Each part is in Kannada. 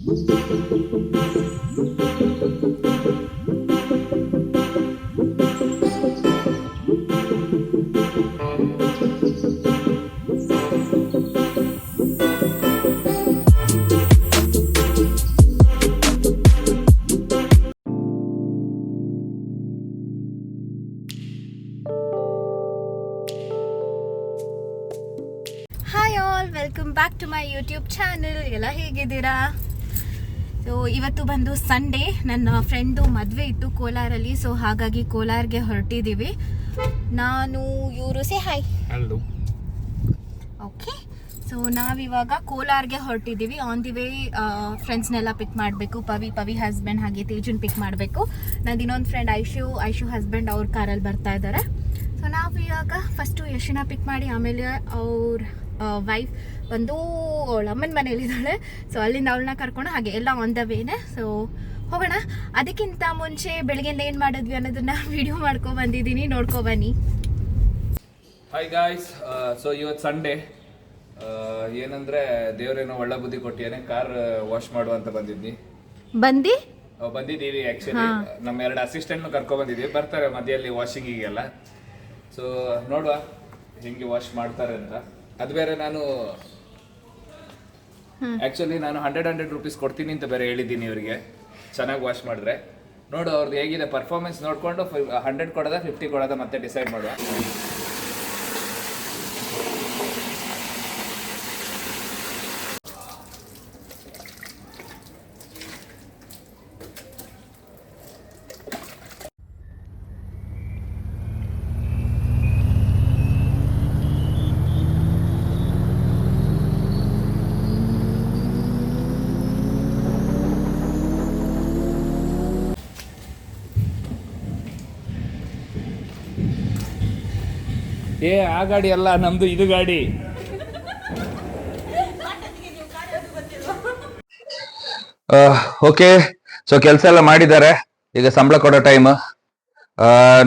Hi all, welcome back to my YouTube channel. ಎಲ್ಲ ಹೇಗಿದ್ದೀರಾ? ಸೊ ಇವತ್ತು ಬಂದು ಸಂಡೇ. ನನ್ನ ಫ್ರೆಂಡು ಮದುವೆ ಇತ್ತು ಕೋಲಾರಲ್ಲಿ, ಸೊ ಹಾಗಾಗಿ ಕೋಲಾರ್ಗೆ ಹೊರಟಿದ್ದೀವಿ. ನಾನು ಇವರು say hi. Hello. Okay, so ನಾವಿವಾಗ ಕೋಲಾರ್ಗೆ ಹೊರಟಿದ್ದೀವಿ. ಆನ್ ದಿ ವೇ ಫ್ರೆಂಡ್ಸ್ನೆಲ್ಲ ಪಿಕ್ ಮಾಡಬೇಕು. ಪವಿ ಹಸ್ಬೆಂಡ್ ಹಾಗೆ ತೇಜುನ್ ಪಿಕ್ ಮಾಡಬೇಕು. ನಂದು ಇನ್ನೊಂದು ಫ್ರೆಂಡ್ ಐಶು ಹಸ್ಬೆಂಡ್ ಅವ್ರ ಕಾರಲ್ಲಿ ಬರ್ತಾ ಇದ್ದಾರೆ. ಸೊ ನಾವು ಇವಾಗ ಫಸ್ಟು ಯಶಿನ ಪಿಕ್ ಮಾಡಿ ಆಮೇಲೆ ಅವ್ರ ವೈಫ್ ಬಂದು ಅವಳ ಅಮ್ಮನ ಮನೇಲಿದ್ದಾಳೆ. ಸೊ ಅಲ್ಲಿಂದ ಅವಳನ್ನ ಕರ್ಕೊಂಡು ಹಾಗೆ ಎಲ್ಲ ಆನ್ ದ ವೇನೆ. ಸೊ ಹೋಗೋಣ. ಅದಕ್ಕಿಂತ ಮುಂಚೆ ಬೆಳಗ್ಗೆಯಿಂದ ಏನು ಮಾಡಿದ್ವಿ ಅನ್ನೋದನ್ನ ವಿಡಿಯೋ ಮಾಡ್ಕೊ ಬಂದಿದ್ದೀನಿ, ನೋಡ್ಕೊ ಬನ್ನಿ. ಹಾಯ್ ಗಾಯ್ಸ್, ಸೊ ಇವತ್ತು ಸಂಡೇ. ಏನಂದ್ರೆ ದೇವ್ರೇನೋ ಒಳ್ಳೆ ಬುದ್ಧಿ ಕೊಟ್ಟಿಯಾನೆ. ಕಾರ್ ವಾಶ್ ಮಾಡುವಂತ ಬಂದಿದ್ದೀವಿ. ಆಕ್ಚುಲಿ ನಮ್ಮ 2 ಅಸಿಸ್ಟೆಂಟ್ ಕರ್ಕೊ ಬಂದಿದ್ದೀವಿ. ಬರ್ತಾರೆ ಮಧ್ಯದಲ್ಲಿ ವಾಷಿಂಗಿಗೆಲ್ಲ. ಸೊ ನೋಡುವ ಹೆಂಗೆ ವಾಶ್ ಮಾಡ್ತಾರೆ ಅಂತ. ಅದು ಬೇರೆ ನಾನು ಆಕ್ಚುಲಿ 100 ರೂಪೀಸ್ ಕೊಡ್ತೀನಿ ಅಂತ ಬೇರೆ ಹೇಳಿದ್ದೀನಿ ಇವರಿಗೆ, ಚೆನ್ನಾಗಿ ವಾಶ್ ಮಾಡಿದ್ರೆ. ನೋಡು ಅವ್ರದ್ದು ಹೇಗಿದೆ ಪರ್ಫಾರ್ಮೆನ್ಸ್ ನೋಡ್ಕೊಂಡು 100 ಕೊಡೋದ 50 ಕೊಡೋದ ಮತ್ತೆ ಡಿಸೈಡ್ ಮಾಡುವ. ಆ ಗಾಡಿ ಅಲ್ಲ, ನಮ್ದು ಇದು ಗಾಡಿ. ಓಕೆ, ಸೊ ಕೆಲಸ ಎಲ್ಲ ಮಾಡಿದ್ದಾರೆ. ಈಗ ಸಂಬಳ ಕೊಡೋ ಟೈಮ್.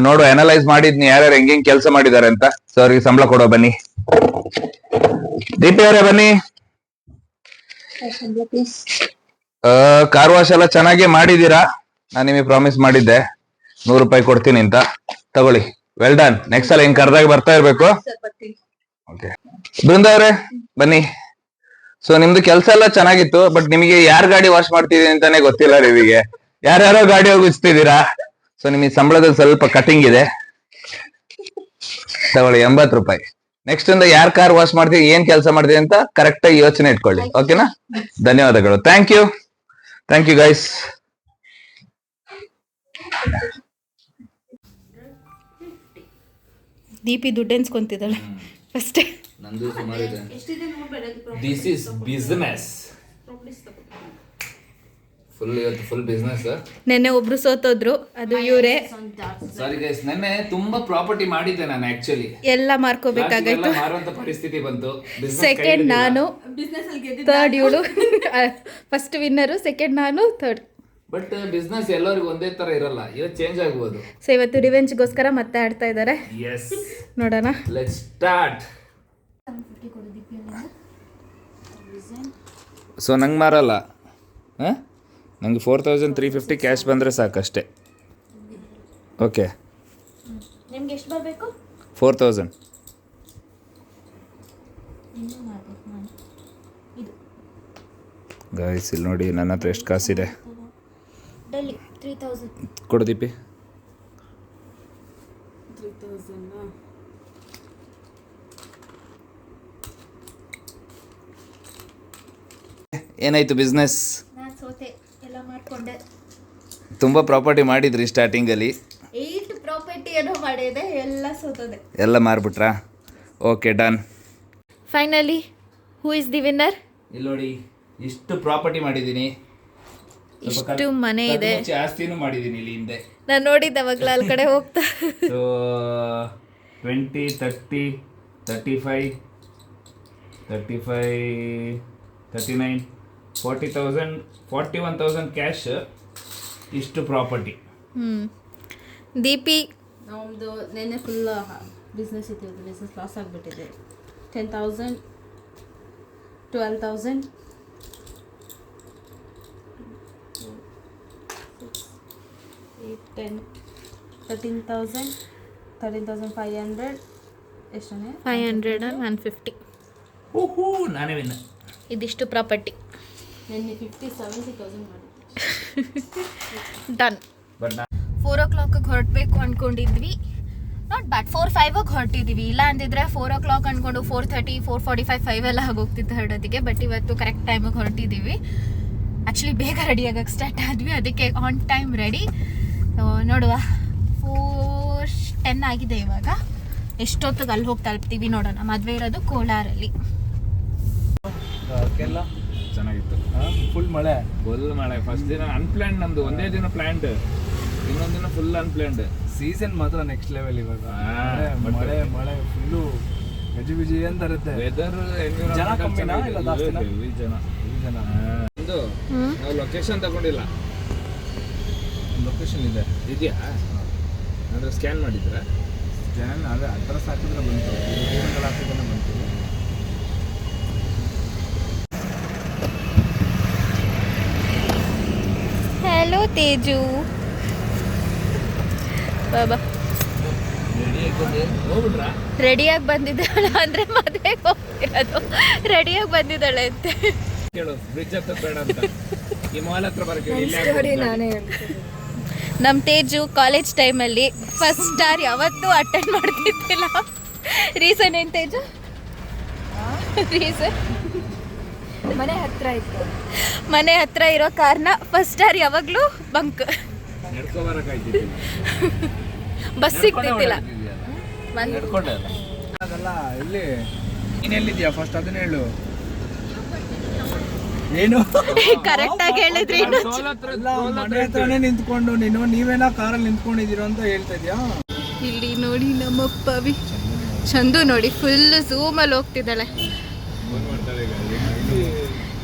ನೋಡು, ಅನಲೈಸ್ ಮಾಡಿದ್ನಿ ಯಾರ್ಯಾರು ಹೆಂಗ್ ಕೆಲಸ ಮಾಡಿದ್ದಾರೆ ಅಂತ. ಸೊ ಅವ್ರಿಗೆ ಸಂಬಳ ಕೊಡೋ. ಬನ್ನಿ ದೀಪಿ ಅವರೇ, ಬನ್ನಿ. ಕಾರ್ ವಾಶ್ ಎಲ್ಲ ಚೆನ್ನಾಗಿ ಮಾಡಿದೀರಾ. ನಾನು ನಿಮಗೆ ಪ್ರಾಮಿಸ್ ಮಾಡಿದ್ದೆ 100 ರೂಪಾಯಿ ಕೊಡ್ತೀನಿ ಅಂತ. ತಗೊಳ್ಳಿ, ವೆಲ್ ಡನ್. ನೆಕ್ಸ್ಟ್ ಸಲ ಹಿಂಗ್ ಕರ್ದಾಗ ಬರ್ತಾ ಇರ್ಬೇಕು. ಓಕೆ ಬೃಂದ ಅವರೇ, ಬನ್ನಿ. ಸೊ ನಿಮ್ದು ಕೆಲಸ ಎಲ್ಲ ಚೆನ್ನಾಗಿತ್ತು, ಬಟ್ ನಿಮಗೆ ಯಾರ್ ಗಾಡಿ ವಾಶ್ ಮಾಡ್ತಿದೀನಿ ಅಂತಾನೆ ಗೊತ್ತಿಲ್ಲ. ನೀವಿಗೆ ಯಾರ್ಯಾರೋ ಗಾಡಿ ಹೋಗಿ ಉಜ್ತಿದ್ದೀರಾ. ಸೊ ನಿಮಗೆ ಸಂಬಳದಲ್ಲಿ ಸ್ವಲ್ಪ ಕಟಿಂಗ್ ಇದೆ. ತಗೊಳ್ಳಿ 80 ರೂಪಾಯಿ. ನೆಕ್ಸ್ಟ್ ಇಂದ ಯಾರ್ ಕಾರ್ ವಾಶ್ ಮಾಡ್ತೀವಿ, ಏನ್ ಕೆಲಸ ಮಾಡ್ತೀವಿ ಅಂತ ಕರೆಕ್ಟ್ ಆಗಿ ಯೋಚನೆ ಇಟ್ಕೊಳ್ಳಿ. ಓಕೆನಾ? ಧನ್ಯವಾದಗಳು. Thank you guys. ದೀಪಿ ದುಡ್ಡು ಎನ್ಸ್ಕೊಂತಿದ್ದಾಳೆ ಫಸ್ಟ್. ನಂದು ಸುಮಾರಿದೆ. This is business. Full business. ನೆನ್ನೆ ಒಬ್ರು ಸೋತೋದ್ರು, ಅದು ಇವರೇ. ಸಾರಿ ಗೈಸ್, ನೆನ್ನೆ ತುಂಬಾ ಪ್ರಾಪರ್ಟಿ ಮಾಡಿದ್ದೆ ನಾನು. ಆಕ್ಚುಲಿ ಎಲ್ಲ ಮಾರ್ಕೋಬೇಕಾಗಿತ್ತು. ಮಾರುವಂತ ಪರಿಸ್ಥಿತಿ ಬಂತು. ಸೆಕೆಂಡ್ ನಾನು, ಥರ್ಡ್ ಇವಳು. ಫಸ್ಟ್ ವಿನ್ನರು, ಸೆಕೆಂಡ್ ನಾನು, ಥರ್ಡ್. ಬಟ್ ಬಿಸ್ನೆಸ್ ಎಲ್ಲರಿಗೂ ಒಂದೇ ತರ ಇರಲ್ಲ, ಇವತ್ತು ಚೇಂಜ್ ಆಗ್ಬೋದು. ಸೊ ಇವತ್ತು ರಿವೆಂಜ್ಗೋಸ್ಕರ ಮತ್ತೆ ಆಡ್ತಾ ಇದ್ದಾರೆ. ಎಸ್, ನೋಡೋಣ. Let's start. ಸೊ ನಂಗೆ ಮಾರಲ್ಲ, ನಂಗೆ 4350 ಕ್ಯಾಶ್ ಬಂದರೆ ಸಾಕಷ್ಟೆ. ಓಕೆ, ನಿಮ್ಗೆ ಎಷ್ಟು ಬರಬೇಕು? 4000. ಗಾಯ್ಸ್ ಇಲ್ಲಿ ನೋಡಿ, ನನ್ನ ಹತ್ರ ಎಷ್ಟು ಕಾಸಿದೆ. ಡೈಲಿ 3000 ಕೊಡು ದೀಪಿ. 3000 ಏನಾಯ್ತು ಬಿಸ್ನೆಸ್? ನಾನು ಸೋತೆ, ಎಲ್ಲ ಮಾಡ್ಕೊಂಡೆ. ತುಂಬ ಪ್ರಾಪರ್ಟಿ ಮಾಡಿದ್ರಿ ಸ್ಟಾರ್ಟಿಂಗಲ್ಲಿ. 8 ಪ್ರಾಪರ್ಟಿ ಏನೋ ಮಾಡಿದೆ, ಎಲ್ಲ ಸೋತದೆ. ಎಲ್ಲ ಮಾರ್ಬಿಟ್ರಾ? Okay, done. Finally who is the winner? ಇಲ್ಲಿ ನೋಡಿ, ಇಷ್ಟು ಪ್ರಾಪರ್ಟಿ ಮಾಡಿದ್ದೀನಿ. ಇಷ್ಟು ಮನೆ ಇದೆ, ಆಸ್ತಿನೂ ಮಾಡಿದ್ದೀನಿ ಇಲ್ಲಿ ಹಿಂದೆ. ನಾನು ನೋಡಿದ್ದೆ ಅವಾಗಲೇ ಅಲ್ಲಿ ಕಡೆ ಹೋಗ್ತಾ. So 20, 30, 35, 39, 40,000, 41,000 cash. ಇಷ್ಟು ಪ್ರಾಪರ್ಟಿ. ದೀಪಿ ನಮ್ಮದು ನೆನ್ನೆ ಫುಲ್ ಬಿಸ್ನೆಸ್ ಇತ್ತು, ಬಿಸ್ನೆಸ್ ಲಾಸ್ ಆಗಿಬಿಟ್ಟಿದೆ. 10,000, 12,000, 13,500 ಎಷ್ಟನೇ 500 150. ಓಹೋ ನಾನೇ ವಿನ್ನ. ಇದಿಷ್ಟು ಪ್ರಾಪರ್ಟಿ ನೆನ್ನೆ 70,000 ಮಾಡಿ ಡನ್. ಬಟ್ 4 o'clock ಹೊರಟಬೇಕು ಅನ್ಕೊಂಡಿದ್ವಿ. Not bad. 4-5 ಹೊರಟಿದ್ದೀವಿ. ಇಲ್ಲ ಅಂದಿದ್ರೆ 4 o'clock ಅನ್ಕೊಂಡು 4:30 4:45 5 ಎಲ್ಲ ಹೋಗ್ತಿತ್ತು ಹೊರಡೋದಕ್ಕೆ. ಬಟ್ ಇವತ್ತು ಕರೆಕ್ಟ್ ಟೈಮಿಗೆ ಹೊರಟಿದ್ದೀವಿ. ಆ್ಯಕ್ಚುಲಿ ಬೇಗ ರೆಡಿ ಆಗಕ್ಕೆ ಸ್ಟಾರ್ಟ್ ಆದ್ವಿ, ಅದಕ್ಕೆ ಆನ್ ಟೈಮ್ ರೆಡಿ. ನೋಡುವ 4:10 ಆಗಿದೆ ಇವಾಗ. ಎಷ್ಟೊತ್ತಿಗೆ ಅಲ್ಲಿ ಹೋಗಿ ತಲುಪ್ತೀವಿ ನೋಡೋಣ. ಮದುವೆ ಇರೋದು ಕೋಲಾರಲ್ಲಿ. ಚೆನ್ನಾಗಿತ್ತು. ಫುಲ್ ಮಳೆ ಫಸ್ಟ್ ದಿನ ಅನ್ಪ್ಲಾನ್ಡ್, ನಮ್ದು ಒಂದೇ ದಿನ ಪ್ಲಾನ್ಡ್, ಇನ್ನೊಂದ್ ದಿನ ಫುಲ್ ಅನ್ಪ್ಲಾನ್ಡ್. ಸೀಸನ್ ಮಾತ್ರ ನೆಕ್ಸ್ಟ್ ಲೆವೆಲ್ ಇವಾಗ. ಮಳೆ ಮಳೆ ಫುಲ್ಲು ಗಜಿ ಬಿಜಿ ಅಂತ ಇರುತ್ತೆ. ವೆದರ್ ಜನ ಕಮ್ಮಿನಾ ಇಲ್ಲ ಜಾಸ್ತಿನಾ? ಜನ ಒಂದು ನಾವು ಲೊಕೇಶನ್ ತಗೊಂಡಿಲ್ಲ. ಲೊಕೇಶನ್ ಇದೆ ಇದೆಯಾ ಅಂದ್ರೆ ಸ್ಕ್ಯಾನ್ ಮಾಡಿದ್ರ? ಸ್ಕ್ಯಾನ್ ಅದೇ ಅಡ್ರೆಸ್ ಹಾಕಿದ್ರೆ ಬಂತು, ಹಾಕಿದ್ರೆ ಬಂತು. ಹಲೋ ತೇಜು ಬಾಬಾ. ಹೋಗ್ಬಿಟ್ರಾ? ರೆಡಿಯಾಗಿ ಬಂದಿದ್ದಾಳೆ ಅಂದ್ರೆ ಮದುವೆಗೆ ಹೋಗ್ತಿರೋದು. ರೆಡಿಯಾಗಿ ಬಂದಿದ್ದಾಳೆ ಅಂತೆ. ಕೇಳು ಬ್ರಿಡ್ಜ್ ಹತ್ರ ಬೇಡ ಅಂತ, ಈ ಮಾಲ್ ಹತ್ರ ಬರಕ್ಕೆ. ನಮ್ಮ ತೇಜು ಕಾಲೇಜ್ ಟೈಮಲ್ಲಿ ಫಸ್ಟ್ ಸ್ಟಾರ್ ಯಾವತ್ತೂ ಅಟೆಂಡ್ ಮಾಡ್ತಿದ್ದಿಲ್ಲ. ರೀಸನ್ ಏನು ತೇಜು? ರೀಸನ್ ಮನೆ ಹತ್ರ ಇರೋ ಕಾರಣ ಫಸ್ಟ್ ಸ್ಟಾರ್ ಯಾವಾಗಲೂ ಬಂಕ್. ನಡ್ಕೊ ಬರಕಾಯ್ತಿದ್ದಿಲ್ಲ, ಬಸ್ ಸಿಗ್ತಿದ್ದಿಲ್ಲ. ನಡ್ಕೊಂಡೆ ಅಲ್ಲ. ಅದಲ್ಲ ಇಲ್ಲಿ ನೀನು ಎಲ್ಲಿದ್ಯಾ ಫಸ್ಟ್ ಅದನ್ನ ಹೇಳು. ಏನು ಕರೆಕ್ಟ್ ಆಗಿ ಹೇಳಿದ್ರಿ. ಮನೆ ಹತ್ರನೇ ನಿಂತ್ಕೊಂಡು ನೀವೇನಾ ಕಾರಲ್ಲಿ ನಿಂತ್ಕೊಂಡಿದ್ದೀರೋ ಅಂತ ಹೇಳ್ತಾ ಇದ್ಯಾ? ಇಲ್ಲಿ ನೋಡಿ ನಮ್ಮ ಪವಿ ಚಂದು ನೋಡಿ ಫುಲ್ ಝೂಮಲ್ಲಿ ಹೋಗ್ತಿದ್ದಾಳೆ.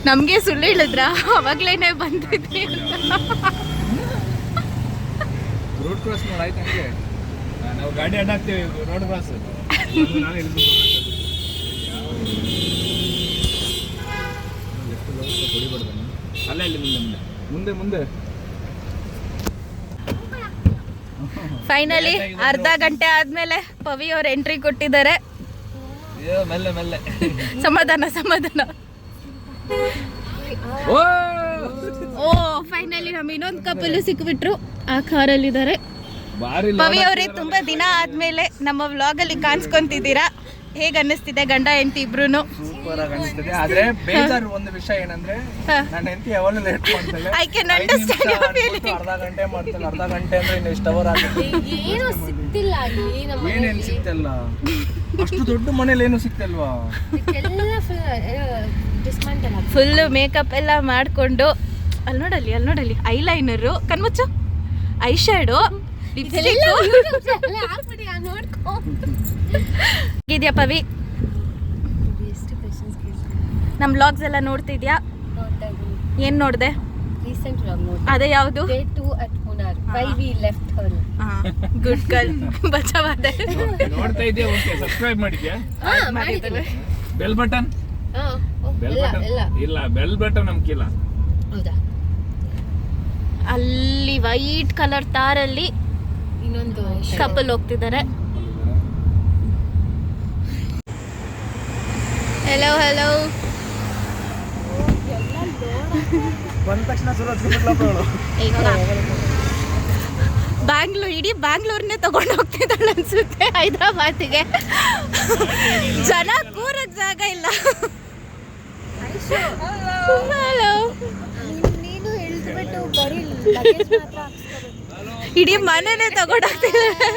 ನಮಗೆ ಸುಳ್ಳು ಹೇಳಿದ್ರ ಅವಾಗ್ಲೇನೆ ಬಂದಿದ್ವಿ ಅಂತ. ರೋಡ್ ಕ್ರಾಸ್ ಮಾಡಿ ಆಯ್ತು ಹಂಗೆ. ನಾವು ಗಾಡಿ ಅಡ್ಡಾಕ್ತೀವಿ ರೋಡ್ ಕ್ರಾಸ್. ಅಲ್ಲೇ ಇಲ್ಲಿ ಮುಂದೆ ಮುಂದೆ ಮುಂದೆ ಫೈನಲಿ ಅರ್ಧ ಗಂಟೆ ಆದ್ಮೇಲೆ ಪವಿ ಅವ್ರು ಎಂಟ್ರಿ ಕೊಟ್ಟಿದ್ದಾರೆ. ಮೆಲ್ಲೆ ಮೆಲ್ಲೆ. ಸಮಾಧಾನ ಸಮಾಧಾನ. ಓ ಫೈನಲಿ ನಮ್ ಇನ್ನೊಂದು ಕಪಲ್ ಸಿಕ್ಬಿಟ್ರು. ಆ ಕಾರಲ್ಲಿದ್ದಾರೆ. ಪವಿ ಅವರೇ ತುಂಬಾ ದಿನ ಆದ್ಮೇಲೆ ನಮ್ಮ ವ್ಲಾಗ್ ಅಲ್ಲಿ ಕಾಣಿಸ್ಕೊಂತಿದ್ದೀರಾ. ಹೇಗ್ ಅನ್ನಿಸ್ತಿದೆ ಗಂಡ ಹೆಂಡತಿ ಇಬ್ರು? ಸೂಪರ್ ಆಗಿ ಅನಿಸ್ತದೆ. ಆದ್ರೆ ಬೇಜಾರು ಒಂದು ವಿಷಯ ಏನಂದ್ರೆ ನನ್ನ ಹೆಂಡತಿ ಯಾವಾಗಲೂ ಲೇಟ್ ಮಾಡ್ತಾಳೆ. I can understand your feeling. ಅರ್ಧ ಗಂಟೆ ಮಾಡ್ತಾಳೆ. ಅರ್ಧ ಗಂಟೆ ಅಂದ್ರೆ ಇನ್ನು ಎಷ್ಟು ಅವರ್ ಆಗುತ್ತೆ? ಏನು ಸಿಕ್ತಿಲ್ಲ ಏನೇನು ಸಿಕ್ತಲ್ಲ, ಅಷ್ಟು ದೊಡ್ಡ ಮನೇಲಿ ಏನು ಸಿಕ್ತಲ್ವಾ? ಫುಲ್ ಮೇಕಪ್ ಎಲ್ಲ ಮಾಡ್ಕೊಂಡು ಅಲ್ಲಿ ನೋಡಲ್ಲಿ ಐಲೈನರು, ಕಣ್ಮುಚ್ಚು, ಐ ಶ್ಯಾಡೋ, ಲಿಪ್ಸ್ಟಿಕ್. ಇದೆಯಾ ಪವಿ? ನಮ್ಮ ವ್ಲಾಗ್ಸ್ ಎಲ್ಲ ನೋಡ್ತಿದ್ಯಾ? ಏನ್ ನೋಡ್ದೆ? ರೀಸೆಂಟ್ ವ್ಲಾಗ್ ನೋಡಿ. ಅದೇ ಯಾವುದು? Day 2 at Munnar. Why we left her. Good girl. ಬಚಾವಾದೆ. ನೋಡ್ತಾ ಇದೆಯಾ? ಓಕೆ, ಸಬ್ಸ್ಕ್ರೈಬ್ ಮಾಡಿದ್ಯಾ? ಮಾಡಿದ್ದೇವೆ. Bell button? ಬೆಲ್ ಬಟನ್ ಇಲ್ಲ, ಬೆಲ್ ಬಟನ್ ನಮ್ಗಿಲ್ಲ. ಹೌದಾ? ಅಲ್ಲಿ ವೈಟ್ ಕಲರ್ ತಾರಲ್ಲಿ ಇನ್ನೊಂದು ಕಪಲ್ ಹೋಗ್ತಿದ್ದಾರೆ. Hello hello. ಬಂದ ತಕ್ಷಣ ಇಡೀ ಬ್ಯಾಂಗ್ಳೂರ್ನೇ ತಗೊಂಡು ಹೋಗ್ತಿದ್ದಾಳೆ ಅನ್ಸುತ್ತೆ ಹೈದರಾಬಾದಿಗೆ. ಜನ ಕೂರಕ್ ಜಾಗ ಇಲ್ಲ. ಹಲೋ. ಇಡೀ ಮನೆನೇ ತಗೊಂಡೋಗ್ತಿದ್ದಾರೆ.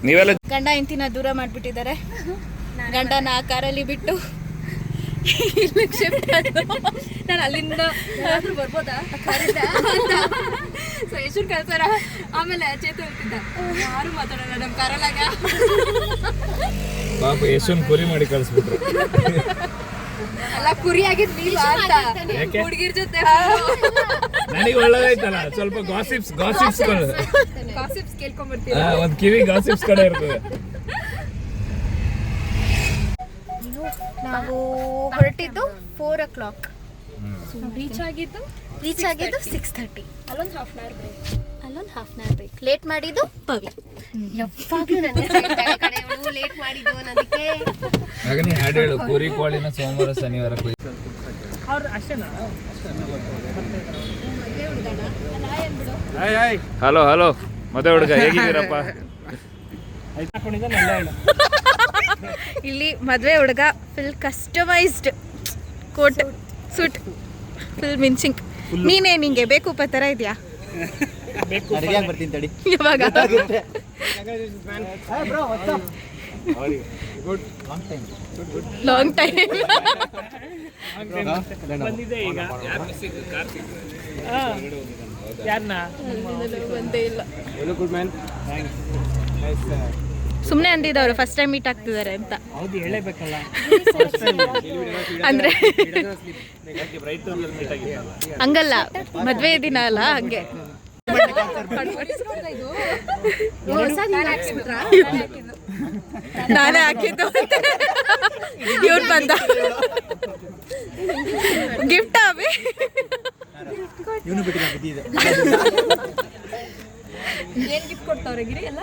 ನೀವೆಲ್ಲ ಗಂಡ ಹೆಂಡತಿನ ದೂರ ಮಾಡ್ಬಿಟ್ಟಿದ್ದಾರೆ. ಗಂಡನ ಆ ಕಾರಲ್ಲಿ ಬಿಟ್ಟು ಇಲ್ಲಿಗೆ ಶಿಫ್ಟ್ ಆದ್ರು. ನಾನು ಅಲ್ಲಿಂದ ಬರ್ಬೋದಾ ಸೊ ಯಶೂರ್ ಕಳ್ಸಾರ. ಆಮೇಲೆ ಚೇತು ಹೇಳ್ತಿದ್ದ ಯಾರು ಮಾತಾಡೋಣ ನಮ್ಮ ಕಾರಲ್ಲಾಗ. ಪಾಪ ಯಶವಂತ್ ಕುರಿ ಮಾಡಿ ಕಳಿಸ್ಬಿಟ್ರು. ಅಲ್ಲ ಕುರಿ ಆಗಿದ್ ನೀವ ಅಂತ ಯಾಕೆ? ಹುಡುಗಿರ್ ಜೊತೆ ನನಗೆ ಒಳ್ಳೇದಾಯ್ತಲ್ಲ ಸ್ವಲ್ಪ ಗಾಸಿಪ್ಸ್ ಕಾಸಿಪ್ಸ್ ಕೇಳ್ಕೊಂಡ್ಬರ್ತೀವಿ. ಒಂದ್ ಕಿವಿ ಗಾಸಿಪ್ಸ್ ಕಡೆ ಇರ್ತದೆ. ನಾವು ಹೊರಟಿದ್ದು 4 o'clock, ರೀಚ್ ಆಗಿದ್ದು ರೀಚ್ ಆಗಿದ್ದು 6:30. ಅಲ್ಲೊಂದು ಹಾಫ್ ಅನ್ ಅವರ್ ಬೇಕು. ಲೇಟ್ ಮಾಡಿದ್ದು ಪವಿ. ಯಾವಾಗ್ಲೂ ನನ್ನ ಲೇಟ್ ಮಾಡಿದ್ದು ಅನ್ನೋದಕ್ಕೆ ಆಗ ನೀ ಹಾಡು ಹೇಳು, ಕುರಿ ಕೋಳಿನ ಸೋಮವಾರ ಶನಿವಾರ ಹಲೋ ಹಲೋ ಮದುವೆ ಹುಡುಗ ಹೇಗಿದ್ದೀರಪ್ಪ? ಇಲ್ಲಿ ಮದುವೆ ಹುಡುಗ full customised coat suit full ಮಿಂಚಿಂಗ್. ನೀನೇ ನಿಂಗೆ ಬೇಕು ತರ ಇದೆಯಾ? ಬರ್ತೀನಿ ತಡಿ. ಯಾವಾಗ? Long time. ಒಂದೇ ಇಲ್ಲ. ಸುಮ್ಮನೆ ಅಂದಿದ್ದವ್ರು ಫಸ್ಟ್ ಟೈಮ್ ಮೀಟ್ ಆಗ್ತಿದ್ದಾರೆ ಅಂತ. ಅಂದ್ರೆ ಹಂಗಲ್ಲ, ಮದ್ವೆ ದಿನ ಅಲ್ಲ ಹಂಗೆ. ನಾನೇ ಹಾಕಿದ್ದು ಇವ್ರು ಬಂದ ಗಿಫ್ಟ್ ಅಭಿ. ಏನ್ ಗಿಫ್ಟ್ ಕೊಡ್ತಾವ್ರೆ ಗಿರಿ ಎಲ್ಲ?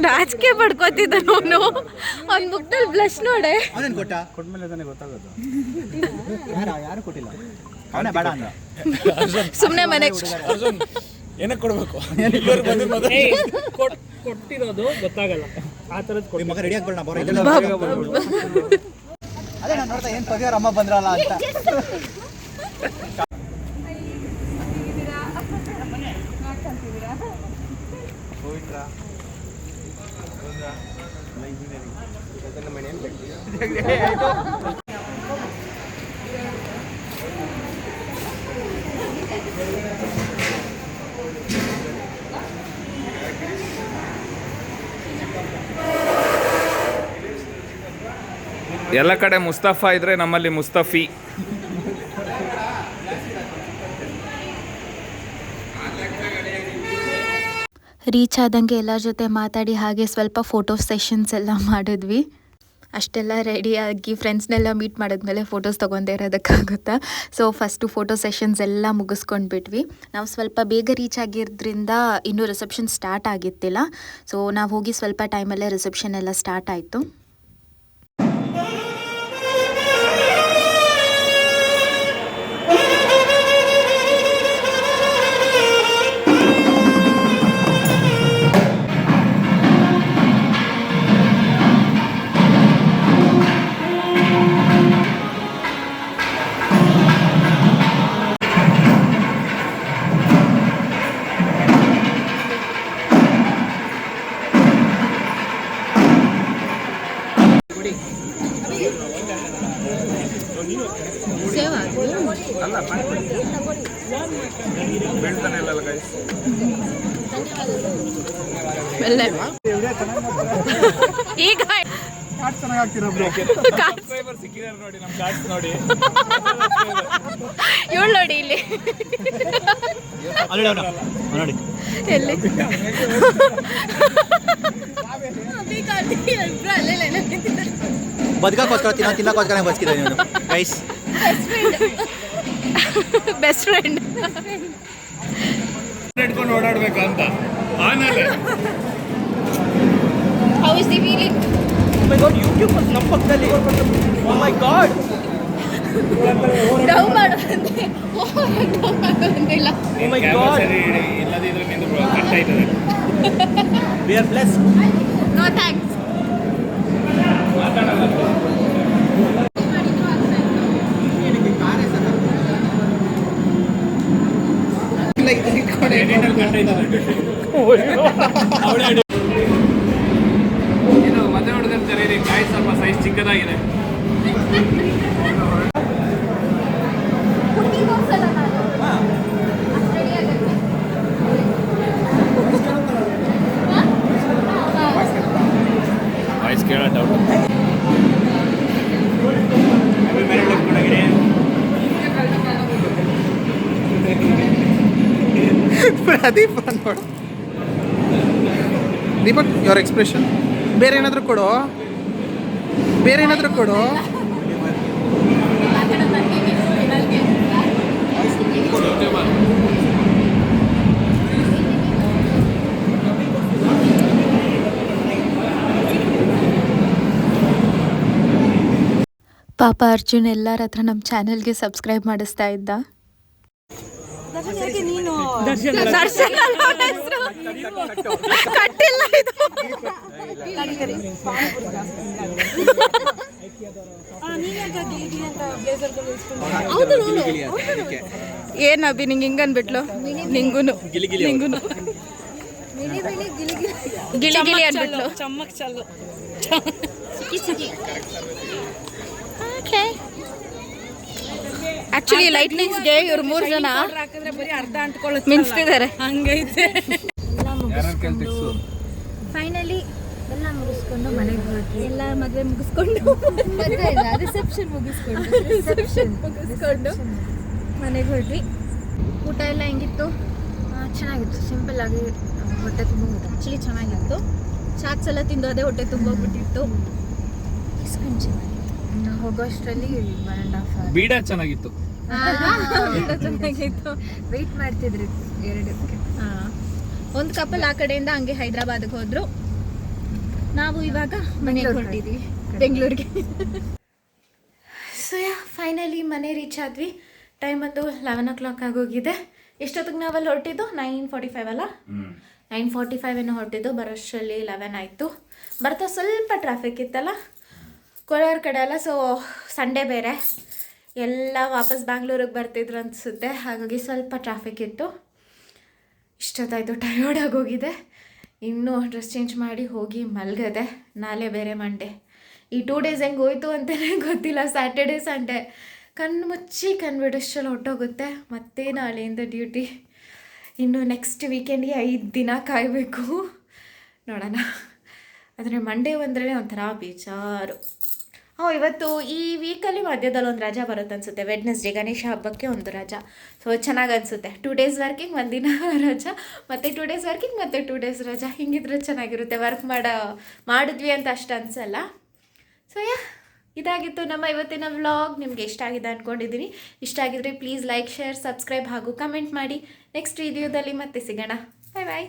ರಾಜಕೀಯ ಪಡ್ಕೋತಿದ್ದ ಅವನು. ಅವ್ನ ಮುಖದಲ್ಲಿ ಬ್ಲಶ್ ನೋಡೆ. ಅವನೇನು ಕೊಟ್ಟ? ಕೊಟ್ಮೇಲೆ ತಾನೇ ಗೊತ್ತಾಗೋದು. ಯಾರು ಕೊಟ್ಟಿಲ್ಲ, ಅವನೇ ಬೇಡ ಅಂದ. ಸುಮ್ಮನೆ ಮನೆಗೆ ಏನಕ್ಕೆ ಕೊಡ್ಬೇಕು? ಕೊಟ್ಟಿರೋದು ಗೊತ್ತಾಗಲ್ಲ ಆ ಥರದ್ದು. ಮಗ ರೆಡಿ ಆಗ್ಕೊಳ್ಳೋಣ ಬರೋ. ಅದೇ ನಾನು ನೋಡ್ತಾ ಏನು ಪವಿಯವ್ರ ಅಮ್ಮ ಬಂದ್ರಲ್ಲ ಅಂತ. ಎಲ್ಲ ಕಡೆ ಮುಸ್ತಫಾ ಇದ್ರೆ ನಮ್ಮಲ್ಲಿ ಮುಸ್ತಫಿ. ರೀಚ್ ಆದಂಗೆ ಎಲ್ಲರ ಜೊತೆ ಮಾತಾಡಿ ಹಾಗೆ ಸ್ವಲ್ಪ ಫೋಟೋ ಸೆಷನ್ಸ್ ಎಲ್ಲ ಮಾಡಿದ್ವಿ. ಅಷ್ಟೆಲ್ಲ ರೆಡಿಯಾಗಿ ಫ್ರೆಂಡ್ಸ್ನೆಲ್ಲ ಮೀಟ್ ಮಾಡಿದ್ಮೇಲೆ ಫೋಟೋಸ್ ತೊಗೊಂಡೇ ಇರೋದಕ್ಕಾಗುತ್ತಾ. ಸೊ ಫಸ್ಟು ಫೋಟೋ ಸೆಷನ್ಸ್ ಎಲ್ಲ ಮುಗಿಸ್ಕೊಂಡ್ಬಿಟ್ವಿ. ನಾವು ಸ್ವಲ್ಪ ಬೇಗ ರೀಚ್ ಆಗಿರೋದ್ರಿಂದ ಇನ್ನೂ ರಿಸೆಪ್ಷನ್ ಸ್ಟಾರ್ಟ್ ಆಗಿತ್ತಿಲ್ಲ. ಸೊ ನಾವು ಹೋಗಿ ಸ್ವಲ್ಪ ಟೈಮಲ್ಲೇ ರಿಸೆಪ್ಷನ್ ಎಲ್ಲ ಸ್ಟಾರ್ಟ್ ಆಯಿತು. ಈಗ ಇವಳು ನೋಡಿ ಇಲ್ಲಿ ನೋಡಿ ಎಲ್ಲಿ ಬದುಕೋಸ್ಕರ ತಿನ್ನೋಕ್ಕೋಸ್ಕರ ಬದುಕಿದೆ ನೀನು ಗೈಸ್. ಬೆಸ್ಟ್ ಫ್ರೆಂಡ್ ಇಟ್ಕೊಂಡು ಓಡಾಡ್ಬೇಕಂತ ಆಮೇಲೆ how is the feeling? Oh my god, YouTube was ನಮ್ಮ ಪಕ್ಕದಲ್ಲಿ. Oh my god. ಡೌ ಮಾಡೋದಂತೆ. ಇಲ್ಲ. Oh my god. ಇಲ್ಲದಿದ್ರೆ ನಿಂದು ಕಟ್ ಆಯ್ತದೆ. We are blessed. No thanks. ಮದುವೆ ಹುಡುಗನ ತರ ಇದೆ, ಕಾಯಿ ಸ್ವಲ್ಪ ಸೈಜ್ ಚಿಕ್ಕದಾಗಿದೆ. ವಾಯ್ಸ್ ಕೇಳೋ ಡೌಟ್. ಪ್ರದೀಪ್ ನೋಡು. Deepak your expression. ಬೇರೆ ಏನಾದರೂ ಕೊಡು, ಬೇರೆ ಏನಾದರೂ ಕೊಡು. ಪಾಪ ಅರ್ಜುನ್ ಎಲ್ಲರ ಹತ್ರ ನಮ್ಮ ಚಾನೆಲ್ಗೆ ಸಬ್ಸ್ಕ್ರೈಬ್ ಮಾಡಿಸ್ತಾ ಇದ್ದ. ಏನ್ ಅಭಿ ನಿಂಗೆ ಹಿಂಗ ಅನ್ಬಿಟ್ಲು? ನಿಂಗೂನು ನಿಂಗೂನು ಗಿಲಿ ಗಿಲಿ ಅನ್ಬಿಟ್ಲು. ಆಕ್ಚುಲಿ ಲೈಟ್ನಿಂಗ್ಸ್ಗೆ ಇವ್ರು 3 ಜನ ಮಿಂಚ್ತಿದ್ದಾರೆ. ಹಂಗೈತೆ. ಫೈನಲಿ ಎಲ್ಲ ಮುಗಿಸ್ಕೊಂಡು ಮನೆಗೆ ಹೋಗಿ ಎಲ್ಲ ಮದುವೆ ಮುಗಿಸ್ಕೊಂಡು ರಿಸೆಪ್ಷನ್ ಮುಗಿಸ್ಕೊಂಡು ಮನೆಗೆ ಹೋದ್ವಿ. ಊಟ ಎಲ್ಲ ಹೆಂಗಿತ್ತು? ಚೆನ್ನಾಗಿತ್ತು. ಸಿಂಪಲ್ ಆಗಿ ಹೊಟ್ಟೆ ತುಂಬ ಊಟ ಆ್ಯಕ್ಚುಲಿ ಚೆನ್ನಾಗಿತ್ತು. ಚಾಟ್ಸ್ ಎಲ್ಲ ತಿಂದು ಅದೇ ಹೊಟ್ಟೆ ತುಂಬೋಗ್ಬಿಟ್ಟಿತ್ತು. ಇಸ್ಕೊಂಡು ಚೆನ್ನಾಗಿತ್ತು. ಹೋಗೋಷ್ಟರಲ್ಲಿ 1.5 hour. ಬೀಡ ಚೆನ್ನಾಗಿತ್ತು. ಚೆನ್ನಾಗಿತ್ತು. ವೆಯ್ಟ್ ಮಾಡ್ತಿದ್ರಿ 2ಕ್ಕೆ. ಒಂದು ಕಪಲ್ ಆ ಕಡೆಯಿಂದ ಹಂಗೆ ಹೈದ್ರಾಬಾದ್ಗೆ ಹೋದ್ರು. ನಾವು ಇವಾಗ ಮನೆಗೆ ಹೊರಟಿದ್ವಿ ಬೆಂಗಳೂರಿಗೆ. ಸೊ ಫೈನಲಿ ಮನೆ ರೀಚ್ ಆದ್ವಿ. ಟೈಮ್ ಬಂದು 11 o'clock ಆಗೋಗಿದೆ. ಎಷ್ಟೊತ್ತಿಗೆ ನಾವಲ್ಲಿ ಹೊರಟಿದ್ದು? 9:45 ಅಲ್ಲ? 9:45 ಏನೋ ಹೊರಟಿದ್ದು. ಬರೋಷ್ಟರಲ್ಲಿ 11 ಆಯಿತು. ಬರ್ತಾ ಸ್ವಲ್ಪ ಟ್ರಾಫಿಕ್ ಇತ್ತಲ್ಲ ಕೋಲಾರ ಕಡೆ ಅಲ್ಲ. ಸೊ ಸಂಡೇ ಬೇರೆ ಎಲ್ಲ ವಾಪಸ್ ಬ್ಯಾಂಗ್ಳೂರಿಗೆ ಬರ್ತಿದ್ರು ಅನಿಸುತ್ತೆ. ಹಾಗಾಗಿ ಸ್ವಲ್ಪ ಟ್ರಾಫಿಕ್ ಇತ್ತು. ಇಷ್ಟೊತ್ತಾಯಿತು. ಟಯರ್ಡ್ ಆಗೋಗಿದೆ. ಇನ್ನೂ ಡ್ರೆಸ್ ಚೇಂಜ್ ಮಾಡಿ ಹೋಗಿ ಮಲಗದೆ. ನಾಳೆ ಬೇರೆ ಮಂಡೇ. ಈ 2 days ಹೆಂಗೆ ಹೋಯ್ತು ಅಂತಲೇ ಗೊತ್ತಿಲ್ಲ. ಸ್ಯಾಟರ್ಡೇ ಸಂಡೇ ಕಣ್ಣು ಮುಚ್ಚಿ ಕಣ್ಬಿಡೋಷ್ಟರಲ್ಲಿ ಹೊಟ್ಟೋಗುತ್ತೆ. ಮತ್ತೆ ನಾಳೆಯಿಂದ ಡ್ಯೂಟಿ. ಇನ್ನು ನೆಕ್ಸ್ಟ್ ವೀಕೆಂಡ್ಗೆ 5 ದಿನ ಕಾಯಬೇಕು. ನೋಡೋಣ. ಆದರೆ ಮಂಡೇ ಬಂದರೆ ಒಂಥರ ಬೇಜಾರು. ಇವತ್ತು ಈ ವೀಕಲ್ಲಿ ಮಧ್ಯದಲ್ಲಿ ಒಂದು ರಜಾ ಬರುತ್ತೆ ಅನಿಸುತ್ತೆ. ವೆಡ್ನೆಸ್ಡೇ ಗಣೇಶ ಹಬ್ಬಕ್ಕೆ ಒಂದು ರಜಾ. ಸೊ ಚೆನ್ನಾಗಿ ಅನಿಸುತ್ತೆ. 2 days ವರ್ಕಿಂಗ್, 1 ದಿನ ರಜಾ, ಮತ್ತು 2 days ವರ್ಕಿಂಗ್, ಮತ್ತು 2 days ರಜಾ. ಹಿಂಗಿದ್ರೆ ಚೆನ್ನಾಗಿರುತ್ತೆ. ವರ್ಕ್ ಮಾಡಿದ್ವಿ ಅಂತ ಅಷ್ಟು ಅನಿಸಲ್ಲ. ಸೊ ಇದಾಗಿತ್ತು ನಮ್ಮ ಇವತ್ತಿನ ವ್ಲಾಗ್. ನಿಮಗೆ ಇಷ್ಟ ಆಗಿದೆ ಅಂದ್ಕೊಂಡಿದ್ದೀನಿ. ಇಷ್ಟ ಆಗಿದ್ರೆ ಪ್ಲೀಸ್ ಲೈಕ್, ಶೇರ್, ಸಬ್ಸ್ಕ್ರೈಬ್ ಹಾಗೂ ಕಮೆಂಟ್ ಮಾಡಿ. ನೆಕ್ಸ್ಟ್ ವಿಡಿಯೋದಲ್ಲಿ ಮತ್ತೆ ಸಿಗೋಣ. ಬಾಯ್ ಬಾಯ್.